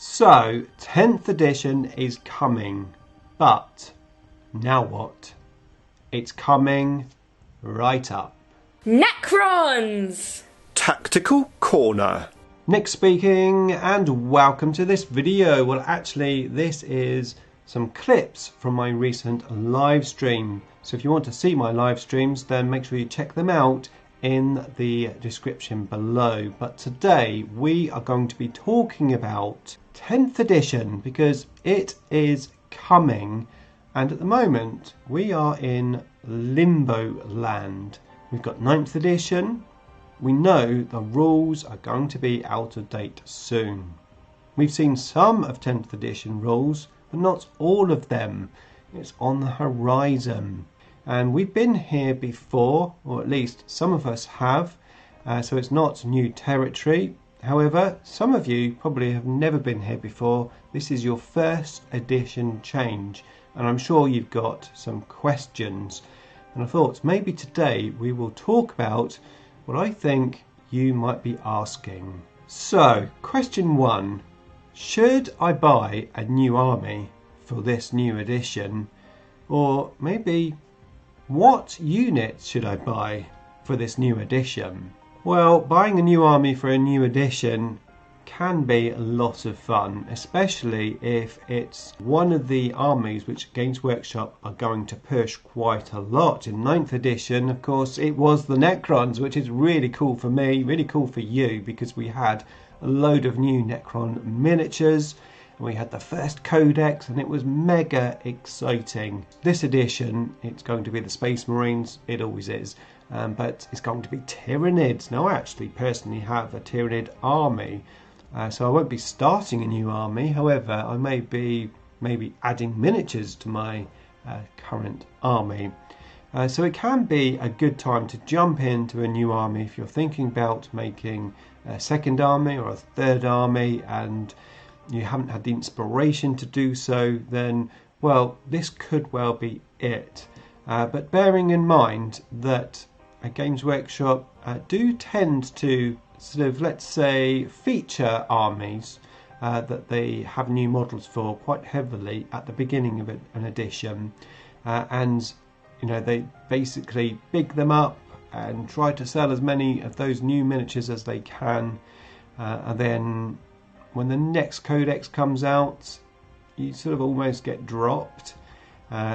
So, 10th edition is coming, but now what? It's coming right up. Necrons! Tactical Corner. Nick speaking, and welcome to this video. Well, actually, this is some clips from my recent live stream. So if you want to see my live streams, then make sure you check them out in the description below. But today we are going to be talking about 10th edition because it is coming, and at the moment we are in limbo land. We've got 9th edition. We know the rules are going to be out of date soon. We've seen some of 10th edition rules, but not all of them. It's on the horizon. And we've been here before, or at least some of us have, so it's not new territory. However, some of you probably have never been here before. This is your first edition change, and I'm sure you've got some questions. And I thought maybe today we will talk about what I think you might be asking. So, question 1. Should I buy a new army for this new edition? Or maybe, what units should I buy for this new edition? Well, buying a new army for a new edition can be a lot of fun, especially if it's one of the armies which Games Workshop are going to push quite a lot. In 9th edition, of course, it was the Necrons, which is really cool for me, really cool for you, because we had a load of new Necron miniatures, and we had the first codex, and it was mega exciting. This edition, it's going to be the Space Marines, it always is, but it's going to be Tyranids. Now, I actually personally have a Tyranid army, so I won't be starting a new army. However, I may be maybe adding miniatures to my current army. So it can be a good time to jump into a new army if you're thinking about making a second army or a third army and you haven't had the inspiration to do so. Then, well, this could well be it. But bearing in mind that Games Workshop do tend to sort of, let's say, feature armies that they have new models for quite heavily at the beginning of an edition, and you know, they basically big them up and try to sell as many of those new miniatures as they can, and then when the next codex comes out, you sort of almost get dropped.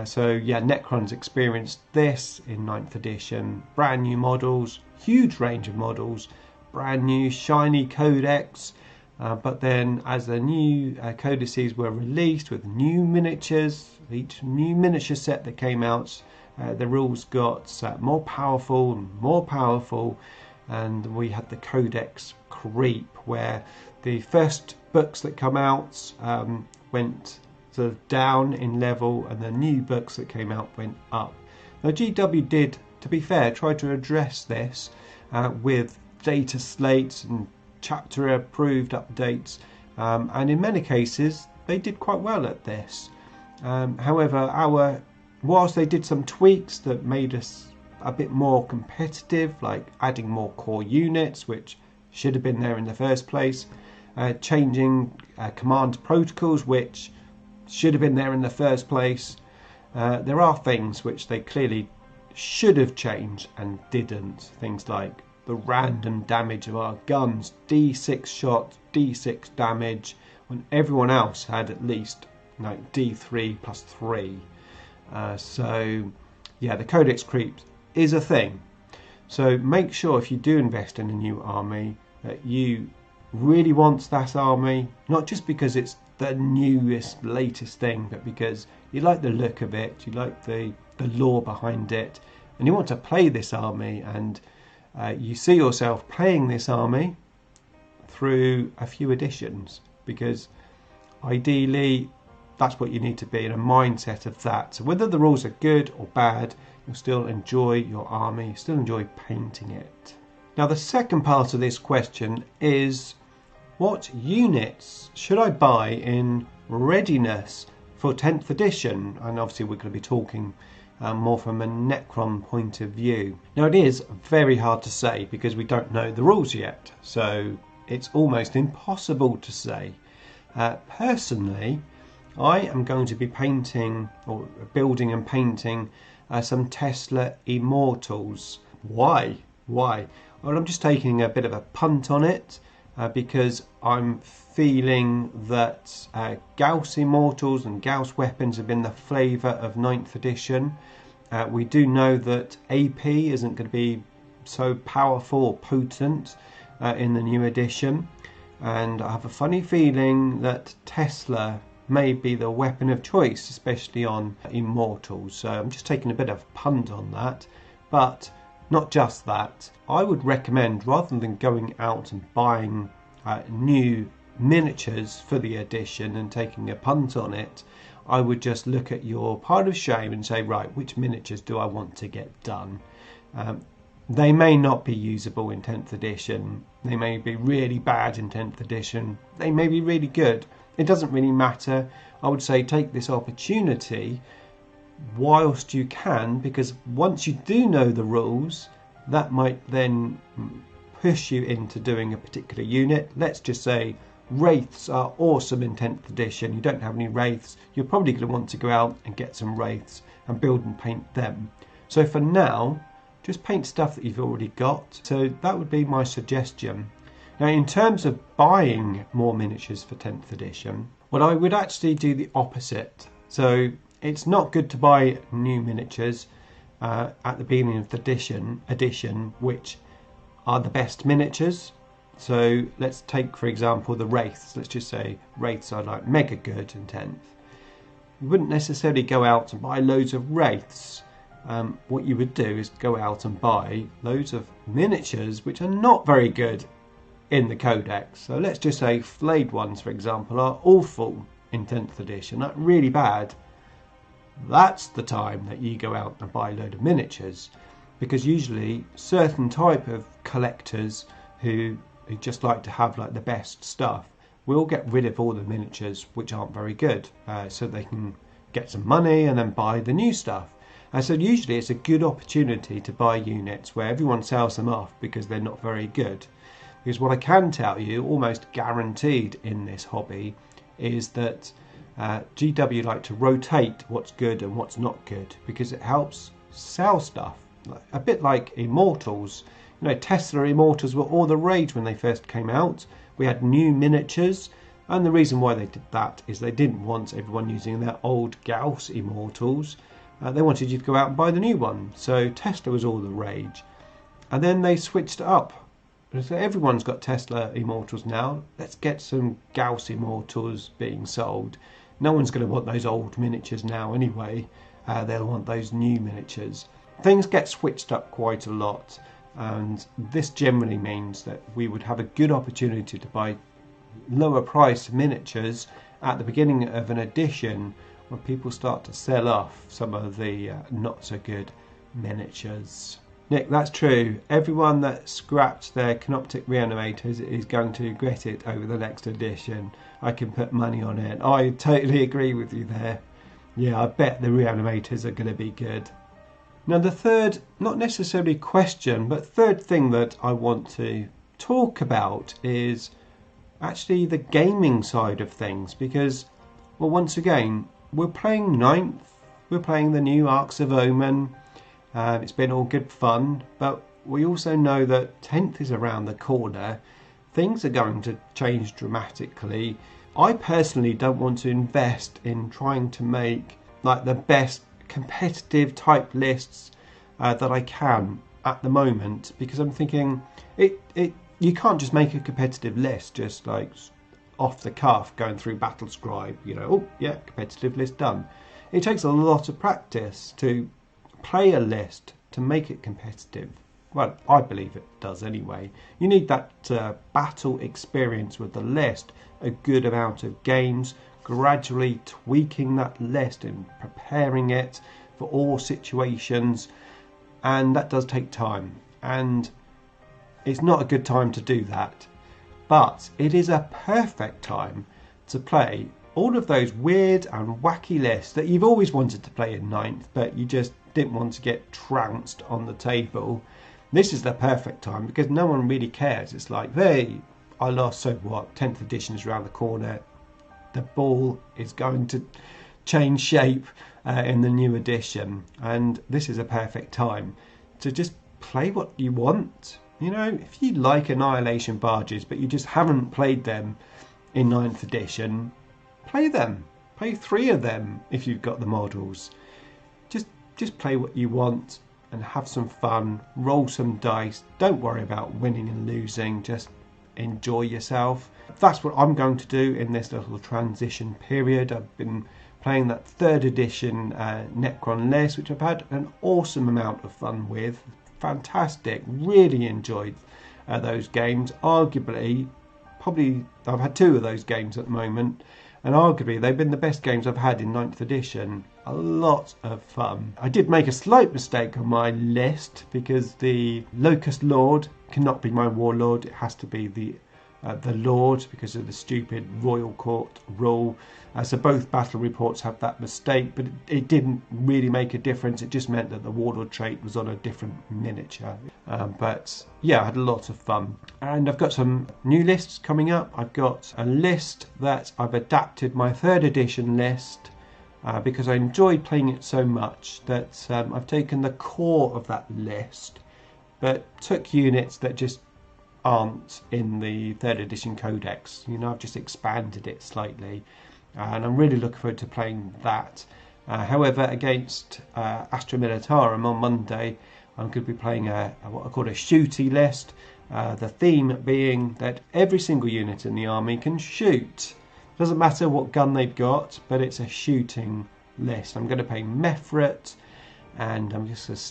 So yeah, Necrons experienced this in 9th edition. Brand new models, huge range of models, brand new shiny codex, but then as the new codices were released with new miniatures, each new miniature set that came out, the rules got more powerful, and we had the codex creep, where the first books that come out went sort of down in level, and the new books that came out went up. Now, GW did, to be fair, try to address this with data slates and chapter approved updates, and in many cases they did quite well at this. However, whilst they did some tweaks that made us a bit more competitive, like adding more core units which should have been there in the first place, changing command protocols which should have been there in the first place, there are things which they clearly should have changed and didn't. Things like the random damage of our guns, D6 shot, D6 damage, when everyone else had at least like D3 plus 3. So yeah, the codex creep is a thing. So make sure if you do invest in a new army that you really want that army, not just because it's the newest, latest thing, but because you like the look of it, you like the lore behind it, and you want to play this army, and you see yourself playing this army through a few editions, because ideally that's what you need to be in a mindset of that. So whether the rules are good or bad, you'll still enjoy your army, you still enjoy painting it. Now, the second part of this question is, what units should I buy in readiness for 10th edition? And obviously we're going to be talking more from a Necron point of view. Now, it is very hard to say because we don't know the rules yet, so it's almost impossible to say. Personally, I am going to be painting or building and painting some Tesla Immortals. Why? Well, I'm just taking a bit of a punt on it because I'm feeling that Gauss Immortals and Gauss weapons have been the flavour of 9th edition. We do know that AP isn't going to be so powerful or potent in the new edition, and I have a funny feeling that Tesla may be the weapon of choice, especially on Immortals. So I'm just taking a bit of a punt on that, but not just that. I would recommend, rather than going out and buying new miniatures for the edition and taking a punt on it, I would just look at your pile of shame and say, right, which miniatures do I want to get done? They may not be usable in 10th edition. They may be really bad in 10th edition. They may be really good. It doesn't really matter. I would say take this opportunity whilst you can, because once you do know the rules, that might then push you into doing a particular unit. Let's just say Wraiths are awesome in 10th edition. You don't have any Wraiths. You're probably going to want to go out and get some Wraiths and build and paint them. So for now, just paint stuff that you've already got. So that would be my suggestion. Now, in terms of buying more miniatures for 10th edition, well, I would actually do the opposite. So it's not good to buy new miniatures at the beginning of the edition, which are the best miniatures. So let's take, for example, the Wraiths. Let's just say Wraiths are like mega good in 10th. You wouldn't necessarily go out and buy loads of Wraiths. What you would do is go out and buy loads of miniatures which are not very good in the codex. So let's just say flayed ones, for example, are awful in 10th edition, like really bad. That's the time that you go out and buy a load of miniatures, because usually certain type of collectors who just like to have like the best stuff will get rid of all the miniatures which aren't very good, so they can get some money and then buy the new stuff. So usually it's a good opportunity to buy units where everyone sells them off because they're not very good. Because what I can tell you, almost guaranteed in this hobby, is that GW like to rotate what's good and what's not good, because it helps sell stuff. A bit like Immortals. You know, Tesla Immortals were all the rage when they first came out. We had new miniatures, and the reason why they did that is they didn't want everyone using their old Gauss Immortals. They wanted you to go out and buy the new one. So Tesla was all the rage. And then they switched it up. So everyone's got Tesla Immortals now. Let's get some Gauss Immortals being sold. No one's going to want those old miniatures now anyway. They'll want those new miniatures. Things get switched up quite a lot, and this generally means that we would have a good opportunity to buy lower priced miniatures at the beginning of an edition when people start to sell off some of the not so good miniatures. Nick, that's true. Everyone that scrapped their Canoptic Reanimators is going to regret it over the next edition. I can put money on it. I totally agree with you there. Yeah, I bet the Reanimators are going to be good. Now the third, not necessarily question, but third thing that I want to talk about is actually the gaming side of things, because, well, once again, we're playing 9th, we're playing the new Arcs of Omen. It's been all good fun, but we also know that 10th is around the corner. Things are going to change dramatically. I personally don't want to invest in trying to make like the best competitive type lists that I can at the moment, because I'm thinking you can't just make a competitive list just like off the cuff going through Battlescribe, you know, oh yeah, competitive list done. It takes a lot of practice to play a list to make it competitive. Well, I believe it does anyway. You need that battle experience with the list, a good amount of games, gradually tweaking that list and preparing it for all situations, and that does take time, and it's not a good time to do that, but it is a perfect time to play all of those weird and wacky lists that you've always wanted to play in 9th, but you just didn't want to get trounced on the table. This is the perfect time because no one really cares. It's like, hey, I lost, so what? 10th edition is around the corner. the ball is going to change shape in the new edition, and this is a perfect time to just play what you want. You know, if you like Annihilation barges but you just haven't played them in 9th edition, play them. Play 3 of them if you've got the models. Just play what you want and have some fun. Roll some dice. Don't worry about winning and losing. Just enjoy yourself. That's what I'm going to do in this little transition period. I've been playing that 3rd edition Necron list, which I've had an awesome amount of fun with. Fantastic. Really enjoyed those games. Arguably, probably I've had 2 of those games at the moment, and arguably they've been the best games I've had in 9th edition. A lot of fun. I did make a slight mistake on my list because the Locust Lord cannot be my Warlord. It has to be the Lord because of the stupid Royal Court rule. So both battle reports have that mistake, but it didn't really make a difference. It just meant that the Warlord trait was on a different miniature. But yeah, I had a lot of fun. And I've got some new lists coming up. I've got a list that I've adapted my 3rd edition list because I enjoyed playing it so much that I've taken the core of that list, but took units that just aren't in the 3rd edition codex. You know, I've just expanded it slightly, and I'm really looking forward to playing that. However, against Astra Militarum on Monday, I'm going to be playing what I call a shooty list. The theme being that every single unit in the army can shoot. Doesn't matter what gun they've got, but it's a shooting list. I'm going to play Mefret, and I'm just going to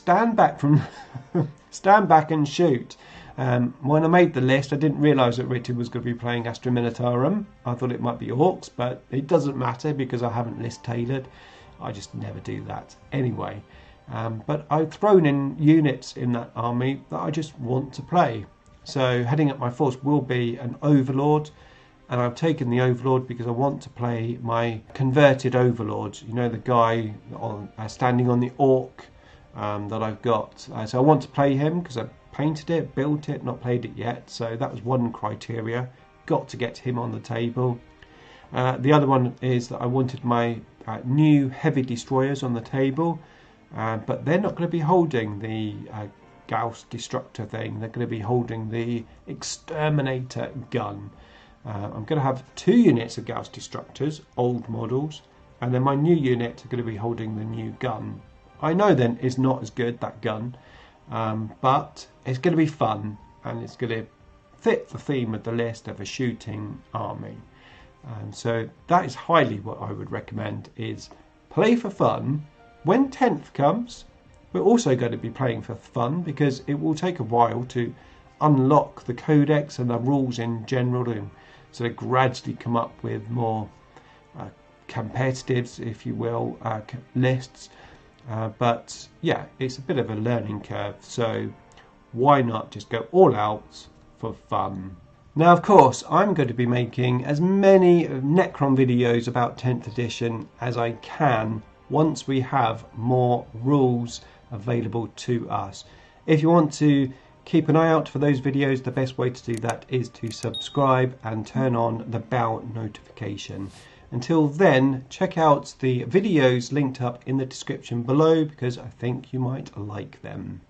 stand back and shoot. When I made the list, I didn't realise that Richard was going to be playing Astra Militarum. I thought it might be Orcs, but it doesn't matter because I haven't list tailored. I just never do that anyway. But I've thrown in units in that army that I just want to play. So heading up my force will be an Overlord, and I've taken the Overlord because I want to play my converted Overlord. You know, the guy standing on the Orc that I've got. So I want to play him because I painted it, built it, not played it yet. So that was one criteria. Got to get him on the table. The other one is that I wanted my new heavy destroyers on the table, but they're not going to be holding the Gauss Destructor thing. They're going to be holding the Exterminator gun. I'm going to have 2 units of Gauss Destructors, old models, and then my new unit are going to be holding the new gun. I know then it's not as good, that gun, but it's going to be fun, and it's going to fit the theme of the list of a shooting army. And so that is highly what I would recommend, is play for fun. When 10th comes, we're also going to be playing for fun because it will take a while to unlock the codex and the rules in general, and sort of gradually come up with more competitives, if you will, lists. But yeah, it's a bit of a learning curve, so why not just go all out for fun? Now, of course, I'm going to be making as many Necron videos about 10th edition as I can once we have more rules available to us. If you want to keep an eye out for those videos, the best way to do that is to subscribe and turn on the bell notification. Until then, check out the videos linked up in the description below because I think you might like them.